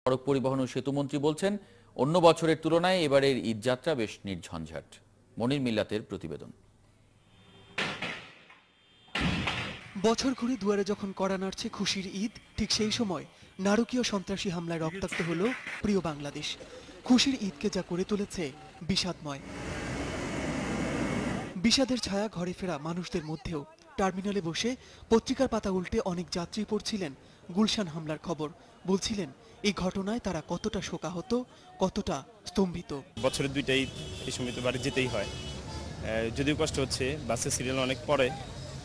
সড়ক পরিবহন ও সেতুমন্ত্রী বলছেন, অন্য বছরের তুলনায় এবারের ঈদযাত্রা বেশ নির্ঝঞ্ঝাট। মনির মিল্লাতের প্রতিবেদন। বছর ঘুরে দুয়ারে যখন কড়া নাড়ছে খুশির ঈদ, ঠিক সেই সময় নারকীয় সন্ত্রাসী হামলায় রক্তাক্ত হলো প্রিয় বাংলাদেশ। খুশির ঈদকে যা করে তুলেছে বিষাদময়। বিষাদের ছায়া ঘরে ফেরা মানুষদের মধ্যেও। টার্মিনালে বসে পত্রিকার পাতা উল্টে অনেক যাত্রী পড়ছিলেন গুলশান হামলার খবর। বলছিলেন এই ঘটনায় তারা কতটা শোকাহত, কতটা স্তম্ভিত। বছরের দুইটা ঈদ এই সময় তো বাড়ি যেতেই হয়, যদিও কষ্ট হচ্ছে, বাসের সিরিয়াল অনেক পরে,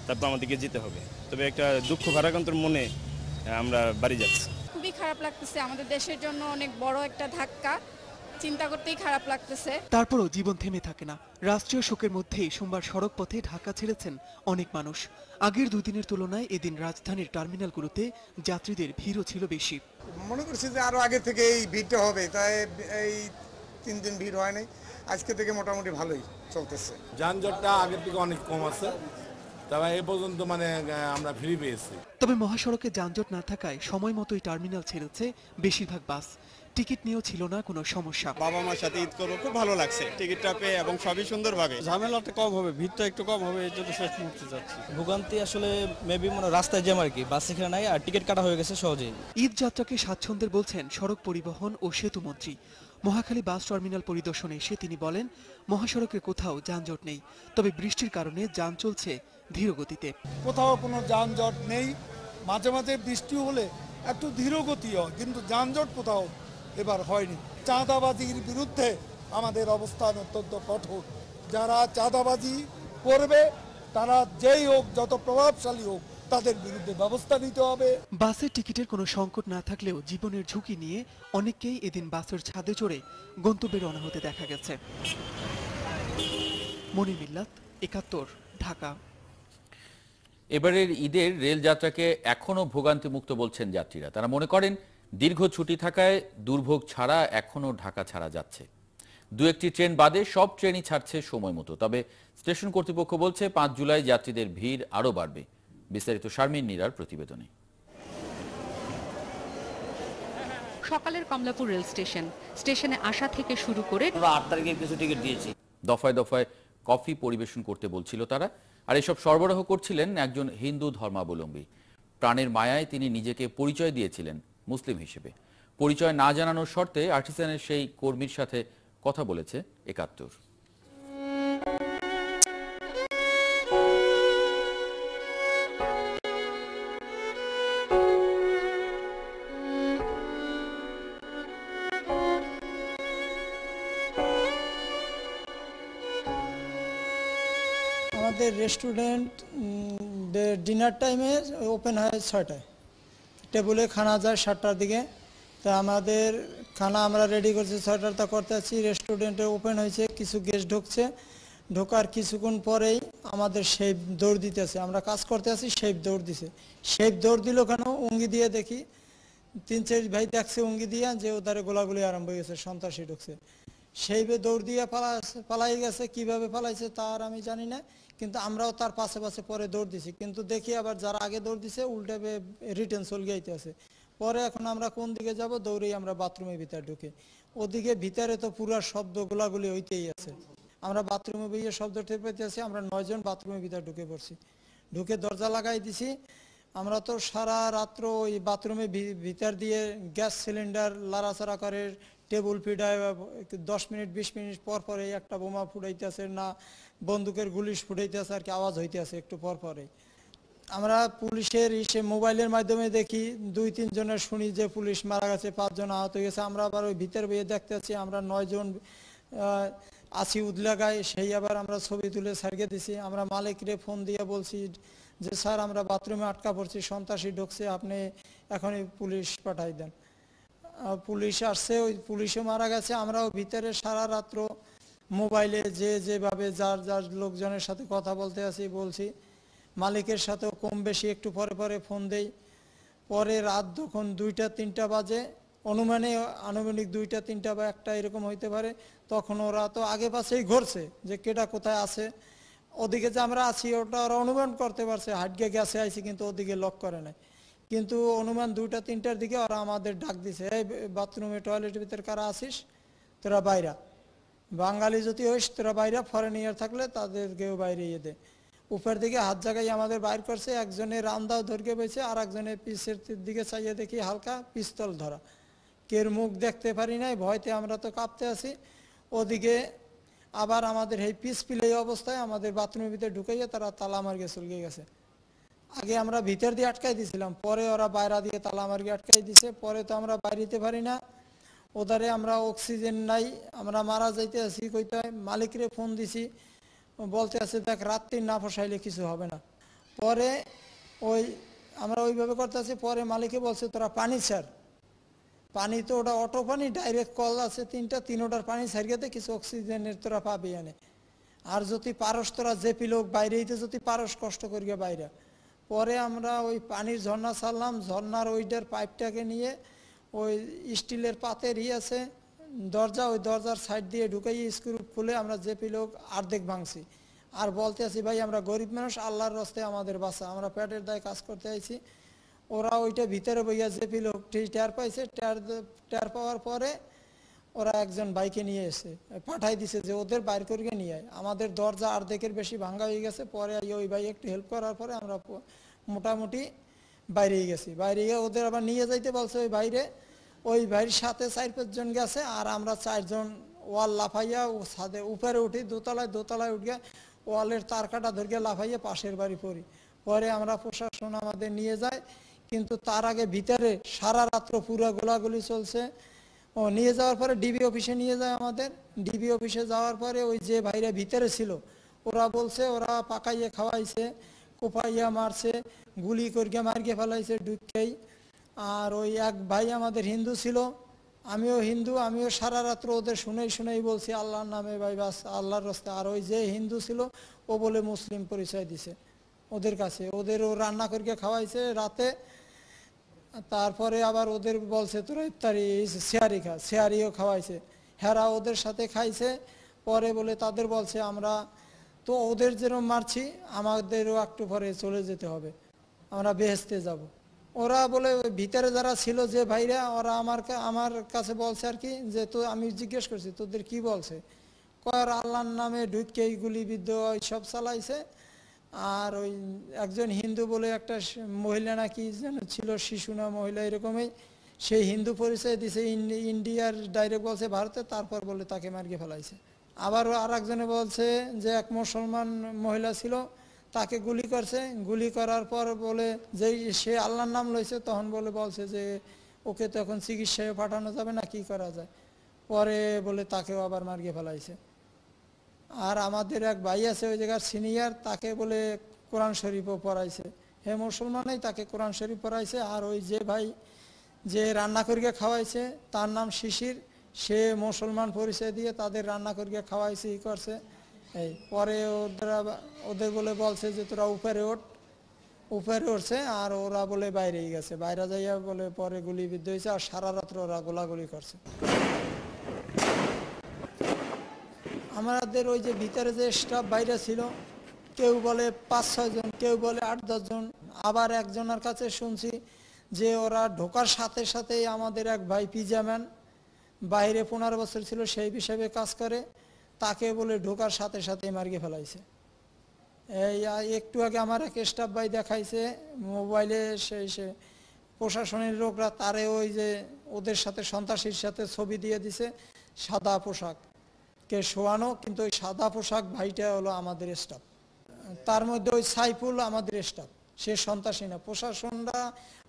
তারপর আমাদেরকে যেতে হবে। তবে একটা দুঃখ ভারাক্রান্তর মনে আমরা বাড়ি যাচ্ছি। খুবই খারাপ লাগতেছে, আমাদের দেশের জন্য অনেক বড় একটা ধাক্কা, চিন্তা করতেই খারাপ লাগতেছে। তারপরও জীবন থেমে থাকে না। রাষ্ট্রীয় শোকের মধ্যেই সোমবার সড়ক পথে ঢাকা ছেড়েছেন অনেক মানুষ। আগের দুদিনের তুলনায় এদিন রাজধানীর টার্মিনালগুলোতে যাত্রীদের ভিড়ও ছিল বেশি। মনে করছি যে আরো আগে থেকে এই ভিড়টা হবে, তাই এই 3 দিন ভিড় হয় নাই, আজকে থেকে মোটামুটি ভালোই চলতেছে। যানজটটা আগের থেকে অনেক কম আছে, তবে এ পর্যন্ত আমরা ফ্রি পেয়েছি। তবে মহাসড়কে যানজট না থাকায় সময় মতোই টার্মিনাল ছেড়েছে বেশিরভাগ বাস। টিকিট নিয়েও ছিল না কোনো সমস্যা। বাবা মার সাথে ঈদ করবো, খুব ভালো লাগছে টিকিটটা পেয়ে এবং সবই সুন্দরভাবে। ঝামেলাটা কম হবে, ভিড়টা একটু কম হবে, এই জন্য শেষ মুহূর্তে যাচ্ছি। ভোগান্তি আসলে মেবি রাস্তায় জ্যাম আর কি, বাস এখানে নাই আর টিকিট কাটা হয়ে গেছে সহজেই। ঈদ যাত্রাকে স্বাচ্ছন্দ্যের বলছেন সড়ক পরিবহন ও সেতুমন্ত্রী। মহাখালী বাস টার্মিনাল পরিদর্শনে এসে তিনি বলেন, মহাসড়কে কোথাও যানজট নেই, তবে বৃষ্টির কারণে যান চলছে ধীর গতিতে। কোথাও কোনো যানজট নেই, মাঝে মাঝে বৃষ্টি হলে একটু ধীর গতি হয়, কিন্তু যানজট কোথাও এবার হয়নি। চাঁদাবাজির বিরুদ্ধে আমাদের অবস্থান অত্যন্ত কঠোর। যারা চাঁদাবাজি করবে তারা যেই হোক, যত প্রভাবশালী হোক, তাদের বিরুদ্ধে ব্যবস্থা নিতে হবে। বাসের টিকিটের কোনো সংকট না থাকলেও জীবনের ঝুঁকি নিয়ে অনেককেই এদিন বাসের ছাদে চড়ে গন্তব্যে রওনা হতে দেখা গেছে। মনির মিল্লাত, ৭১, ঢাকা। এবারের ঈদের রেলযাত্রাকে এখনও ভোগান্তিমুক্ত বলছেন যাত্রীরা। তারা মনে করেন দীর্ঘ ছুটি থাকায় দুর্ভোগ ছাড়া এখনও ঢাকা ছাড়া যাচ্ছে। দু একটি ট্রেন বাদে সব ট্রেনই ছাড়ছে সময় মতো। তবে স্টেশন কর্তৃপক্ষ বলছে ৫ জুলাই যাত্রীদের ভিড় আরও বাড়বে। বিস্তারিত শারমিন নীরার প্রতিবেদনে। সকালের কমলাপুর রেল স্টেশনে আসা থেকে শুরু করে ৮ তারিখে কিছু টিকিট দিয়েছি। দফায় দফায় কফি পরিবেশন করতে বলছিল তারা। আর এসব সরবরাহ করছিলেন একজন হিন্দু ধর্মাবলম্বী। প্রাণের মায়ায় তিনি নিজেকে পরিচয় দিয়েছিলেন মুসলিম হিসেবে। পরিচয় না জানানোর শর্তে আর্টিসানের সেই কর্মীর সাথে কথা বলেছে ৭১। আমাদের রেস্টুরেন্ট ডিনার টাইমে ওপেন হয় 6টায়, টেবিলে খানা যায় 7টার দিকে। তা আমাদের খানা আমরা রেডি করছি 6টার, তা করতে আছি। রেস্টুরেন্টে ওপেন হয়েছে, কিছু গেস্ট ঢুকছে, ঢোকার কিছুক্ষণ পরেই আমাদের শেফ দৌড় দিতেছে। আমরা কাজ করতে আছি, শেফ দৌড় দিছে। শেফ দৌড় দিল কেন, উঙ্গি দিয়ে দেখি 3-4 ভাই দেখছে উঙ্গি দিয়া যে ওধারে গোলাগুলি আরম্ভ হয়ে গেছে, সন্ত্রাসী ঢুকছে। সেইভাবে দৌড় দিয়ে পালাই গেছে। কিভাবে পালাইছে তার আমি জানি না, কিন্তু আমরাও তার পাশে পাশে পরে দৌড় দিছি। কিন্তু দেখি আবার যারা আগে দৌড় দিছে উল্টে রিটার্ন চলে যাইতে আছে। পরে এখন আমরা কোন দিকে যাব, দৌড়েই আমরা বাথরুমের ভিতরে ঢুকে। ওদিকে ভিতরে তো পুরো শব্দ গোলাগুলি হইতেই আছে। আমরা বাথরুমে গিয়ে শব্দ টের পেতে আছি। আমরা 9 জন বাথরুমের ভিতরে ঢুকে পড়ছি, ঢুকে দরজা লাগাই দিছি। আমরা তো সারা রাত্র ওই বাথরুমের ভিতর দিয়ে গ্যাস সিলিন্ডার লাড়াচাড়া করে, টেবিল ফিডায় 10 মিনিট 20 মিনিট পর পরে একটা বোমা ফুটাইতেছে, না বন্দুকের গুলি ফুটাইতেছে আর কি, আওয়াজ হইতেছে একটু পর পরে। আমরা পুলিশের মোবাইলের মাধ্যমে দেখি 2-3 জনের শুনি যে পুলিশ মারা গেছে, 5 জন আহত হয়ে গেছে। আমরা আবার ওই ভিতর বইয়ে দেখতে পাচ্ছি আমরা 9 জন আছি উদলাগায়। সেই আবার আমরা ছবি তুলে সারিয়ে দিছি। আমরা মালিকরে ফোন দিয়ে বলছি যে স্যার আমরা বাথরুমে আটকা পড়ছি, সন্ত্রাসী ঢুকছে, আপনি এখনই পুলিশ পাঠাই দেন। পুলিশ আসছে, ওই পুলিশও মারা গেছে। আমরাও ভিতরে সারা রাত্র মোবাইলে যেভাবে যার যার লোকজনের সাথে কথা বলতে আছি বলছি। মালিকের সাথেও কম বেশি একটু পরে পরে ফোন দেই। পরে রাত যখন 2টা-3টা বাজে, আনুমানিক 2টা-3টা বা 1টা এরকম হইতে পারে, তখন ওরা তো আগে পাশেই ঘুরছে যে কেটা কোথায় আছে। ওদিকে যে আমরা আছি ওটা ওরা অনুমান করতে পারছে, হাটগে গেছে আইছি, কিন্তু ওদিকে লক করে নাই। কিন্তু অনুমান 2টা 3টার দিকে ওরা আমাদের ডাক দিছে, এই বাথরুমে টয়লেটের ভিতরে কারা আসিস, তোরা বাইরা, বাঙালি যদি হইস তোরা বাইরা, ফরেনিয়ার থাকলে তাদেরকেও বাইরে ইয়ে দে। উপর দিকে হাত জায়গায় আমাদের বাইর করছে, একজনে রান্দাও ধরকে পেয়েছে, আর একজনের পিছের দিকে চাইয়ে দেখি হালকা পিস্তল ধরা, কের মুখ দেখতে পারি নাই, ভয়তে আমরা তো কাঁপতে আছি। ওদিকে আবার আমাদের এই পিস পিলে অবস্থায় আমাদের বাথরুমের ভিতরে ঢুকাইয়া তারা তালা মার্গে চলে গেছে। আগে আমরা ভিতর দিয়ে আটকাই দিয়েছিলাম, পরে ওরা বাইরা দিয়ে তালা মার্গে আটকাই দিছে। পরে তো আমরা বাইরিতে পারি না, ওদারে আমরা অক্সিজেন নাই, আমরা মারা যাইতে আছি। কইতে হয় মালিকরে ফোন দিছি, বলতে আছে দেখ রাত্রি না ফসাইলে কিছু হবে না। পরে আমরা ওইভাবে করতে আছি। পরে মালিকে বলছে তোরা পানি ছাড়, পানি তো ওটা অটো পানি, ডাইরেক্ট কল আছে 3টার পানি ছাড়িয়ে কিছু অক্সিজেনের তোরা পাবি এনে। আর যদি পারস তোরা জেপি লোক বাইরেইতে যদি পারস কষ্ট করিয়া বাইরে। পরে আমরা ওই পানির ঝর্ণা ছাড়লাম, ঝর্ণার ওইটার পাইপটাকে নিয়ে ওই স্টিলের পাতের আছে দরজা, ওই দরজার সাইড দিয়ে ঢুকাইয়ে স্ক্রু খুলে আমরা জেপি লোক অর্ধেক ভাঙছি। আর বলতে আছি ভাই আমরা গরিব মানুষ, আল্লাহর রাস্তায় আমাদের বাসা, আমরা পেটের দায়ে কাজ করতে আইছি। ওরা ওইটা ভিতরে বইয়া জেপি লোক টের পাইছে, টের পাওয়ার পরে ওরা একজন বাইকে নিয়ে এসে পাঠাই দিছে যে ওদের বাইর করিয়ে নিয়ে আয়। আমাদের দরজা অর্ধেকের বেশি ভাঙা হয়ে গেছে। পরে ওই ভাই একটু হেল্প করার পরে আমরা মোটামুটি বাইরে গেছি। বাইরে গিয়ে ওদের আবার নিয়ে যাইতে বলছে ওই বাইরে, ওই ভাইয়ের সাথে 4-5 জন গেছে, আর আমরা 4 জন ওয়াল লাফাইয়া ও ছাদে উপরে উঠি, দোতলায় উঠিয়া ওয়ালের তার কাটা ধরিয়া লাফাইয়া পাশের বাড়ি পড়ি। পরে আমরা প্রশাসন আমাদের নিয়ে যায়, কিন্তু তার আগে ভিতরে সারা রাত্র পুরো গোলাগুলি চলছে। নিয়ে যাওয়ার পরে ডিবি অফিসে নিয়ে যায় আমাদের। ডিবি অফিসে যাওয়ার পরে ওই যে ভাইরা ভিতরে ছিল ওরা বলছে ওরা পাকাইয়ে খাওয়াইছে, কোপাইয়া মারছে, গুলি করিয়া মারিয়ে ফেলাইছে ঢুকেই। আর ওই এক ভাই আমাদের হিন্দু ছিল, আমিও হিন্দু, আমিও সারা রাত্র ওদের শুনেই বলছি আল্লাহর নামে ভাই বাস আল্লাহর রাস্তায়। আর ওই যে হিন্দু ছিল ও বলে মুসলিম পরিচয় দিছে ওদের কাছে, ওদেরও রান্না করিয়া খাওয়াইছে রাতে। তারপরে আবার ওদের বলছে তোরা ইফতারি শেয়ারি খা, শেয়ারিও খাওয়াইছে, হেরা ওদের সাথে খাইছে। পরে বলে তাদের বলছে আমরা তো ওদের যেরকম মারছি আমাদেরও একটু পরে চলে যেতে হবে, আমরা বেহেস্তে যাব। ওরা বলে ভিতরে যারা ছিল যে ভাইরা ওরা আমার কাছে বলছে আর কি, যে তো আমি জিজ্ঞেস করছি তোদের কি বলছে, কয় আল্লাহর নামে ঢুকে গুলিবিদ্ধ সব চালাইছে। আর ওই একজন হিন্দু বলে একটা মহিলা নাকি যেন ছিল, শিশু না মহিলা এরকমই, সেই হিন্দু পরিচয় দিছে, ইন্ডিয়ার ডাইরেক্ট বলছে ভারতে, তারপর বলে তাকে মারিয়ে ফেলাইছে। আবার আর একজনে বলছে যে এক মুসলমান মহিলা ছিল তাকে গুলি করছে, গুলি করার পর বলে যে সে আল্লাহর নাম লইছে, তখন বলছে যে ওকে তো এখন চিকিৎসায় পাঠানো যাবে না, কি করা যায়। পরে বলে তাকেও আবার মারিয়ে ফেলাইছে। আর আমাদের এক ভাই আছে ওই জায়গার সিনিয়র, তাকে বলে কোরআন শরীফও পড়াইছে, হে মুসলমানই তাকে কোরআন শরীফ পড়াইছে। আর ওই যে ভাই যে রান্না করিয়ে খাওয়াইছে তার নাম শিশির, সে মুসলমান পরিচয় দিয়ে তাদের রান্না করিয়ে খাওয়াইছে, ই করছে। এই পরে ওদের বলে বলছে যে তোরা উপরে উঠছে, আর ওরা বলে বাইরেই গেছে, বাইরে যাইয়া বলে পরে গুলিবিদ্ধ হয়েছে। আর সারা রাত্র ওরা গোলাগুলি করছে। আমাদের ওই যে ভিতরে যে স্টাফ বাইরে ছিল, কেউ বলে 5-6 জন, কেউ বলে 8-10 জন। আবার একজনের কাছে শুনছি যে ওরা ঢোকার সাথে সাথেই আমাদের এক ভাই পিজাম্যান বাইরে 15 বছর ছিল, সেই হিসাবে কাজ করে, তাকে বলে ঢোকার সাথে সাথেই মারিয়ে ফেলাইছে। এই একটু আগে আমার এক স্টাফ ভাই দেখাইছে মোবাইলে, সে প্রশাসনের লোকরা তারে ওই যে ওদের সাথে সন্ত্রাসীর সাথে ছবি দিয়ে দিছে, সাদা পোশাক কে শোয়ানো, কিন্তু ওই সাদা পোশাক ভাইটা হলো আমাদের স্টাফ। তার মধ্যে ওই সাইফুল আমাদের স্টাফ, সে সন্ত্রাসী না। প্রশাসনরা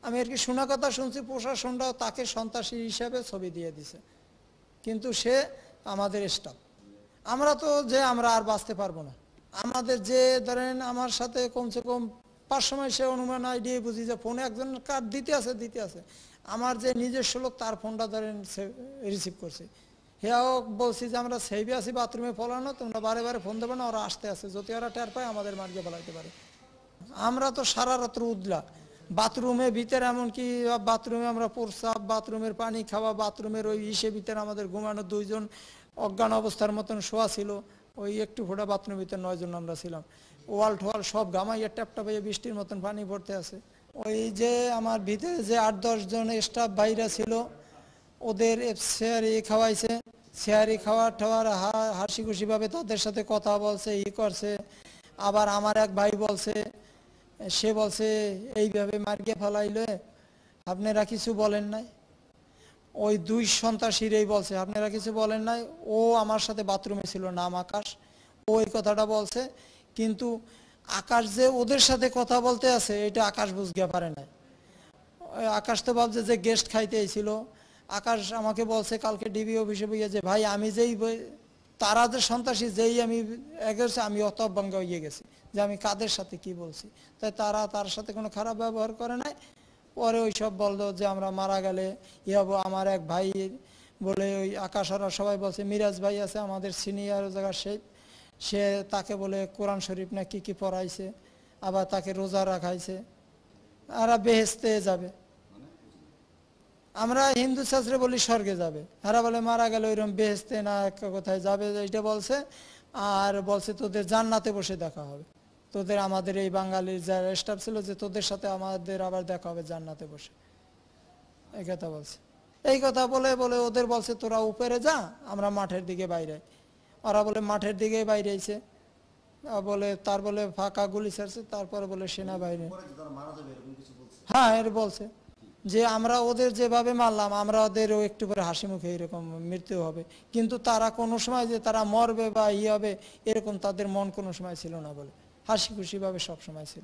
আমি আর কি শোনা কথা শুনছি, প্রশাসনরাও তাকে সন্ত্রাসী হিসাবে ছবি দিয়ে দিছে, কিন্তু সে আমাদের স্টাফ। আমরা তো যে আমরা আর বাঁচতে পারবো না। আমাদের যে ধরেন আমার সাথে কমসে কম 5 সময় সে অনুমান আইডিয়া বুঝি যে ফোনে একজন কার্ড দিতে আছে, আমার যে নিজস্ব লোক তার ফোনটা ধরেন রিসিভ করছে। হেয়াও বলছি যে আমরা সেভে আছি বাথরুমে ফলানো, তোমরা বারে ফোন দেবে না, ওরা আসতে আছে, যদি ওরা টের পায় আমাদের মার্গে ফেলাইতে পারে। আমরা তো সারা রাত্র উদলা বাথরুমে ভিতরে, এমনকি বাথরুমে আমরা প্রস্রাব, বাথরুমের পানি খাওয়া, বাথরুমের ওই ভিতরে আমাদের ঘুমানো 2 জন অজ্ঞান অবস্থার মতন শোয়া ছিল। ওই একটু ফোটা বাথরুমের ভিতরে 9 জন আমরা ছিলাম। ওয়াল টোয়াল সব গামাইয়া ট্যাপটা পাইয়া বৃষ্টির মতন পানি পড়তে আছে। ওই যে আমার ভিতরে যে 8-10 জন স্টাফ বাইরে ছিল, ওদের শেয়ারি খাওয়াইছে, শেয়ারি খাওয়ার হাসি খুশিভাবে তাদের সাথে কথা বলছে, করছে। আবার আমার এক ভাই বলছে, সে বলছে এইভাবে মার্কে ফেলাইলে আপনারা কিছু বলেন নাই। ওই 2 সন্ত্রাসীরাই বলছে আপনারা কিছু বলেন নাই। ও আমার সাথে বাথরুমে ছিল, নাম আকাশ, ওই কথাটা বলছে। কিন্তু আকাশ যে ওদের সাথে কথা বলতে আছে এটা আকাশ বুঝতে পারে নাই। আকাশ তো ভাবছে যে গেস্ট খাইতে ছিল। আকাশ আমাকে বলছে কালকে ডিবি অফিসে বইয়ে যে ভাই আমি তারা যে সন্ত্রাসী যেই আমি এগেছে আমি অতভঙ্গ হয়ে গেছি যে আমি কাদের সাথে কি বলছি। তাই তারা তার সাথে কোনো খারাপ ব্যবহার করে নাই। পরে ওই সব বললো যে আমরা মারা গেলে হবো। আমার এক ভাই বলে ওই আকাশ ওরা সবাই বলছে, মিরাজ ভাই আছে আমাদের সিনিয়র জায়গার সে তাকে বলে কোরআন শরীফ না কি পড়াইছে, আবার তাকে রোজা রাখাইছে, আর বেহেস্তে যাবে। আমরা হিন্দু শাস্ত্রে বলি স্বর্গে যাবে, এরা বলে মারা গেলে ওইরকম বেহেস্তে না কোথায় যাবে এটা বলছে। আর বলছে তোদের জান্নাতে বসে দেখা হবে, তোদের আমাদের এই বাঙালির যারা স্টাফ ছিল যে তোদের সাথে আমাদের আবার দেখা হবে জান্নাতে বসে, এই কথা বলছে। এই কথা বলে বলে ওদের বলছে তোরা উপরে যা, আমরা মাঠের দিকে বাইরে। ওরা বলে মাঠের দিকে বাইরে আইছে, বলে তার বলে ফাঁকা গুলি ছাড়ছে, তারপরে বলে সেনা বাইরে। হ্যাঁ এর বলছে যে আমরা ওদের যেভাবে মারলাম আমরা ওদেরও একটু পরে হাসি মুখে এরকম মৃত্যু হবে, কিন্তু তারা কোনো সময় যে তারা মরবে বা হবে এরকম তাদের মন কোনো সময় ছিল না বলে হাসি খুশি ভাবে সব সময় ছিল।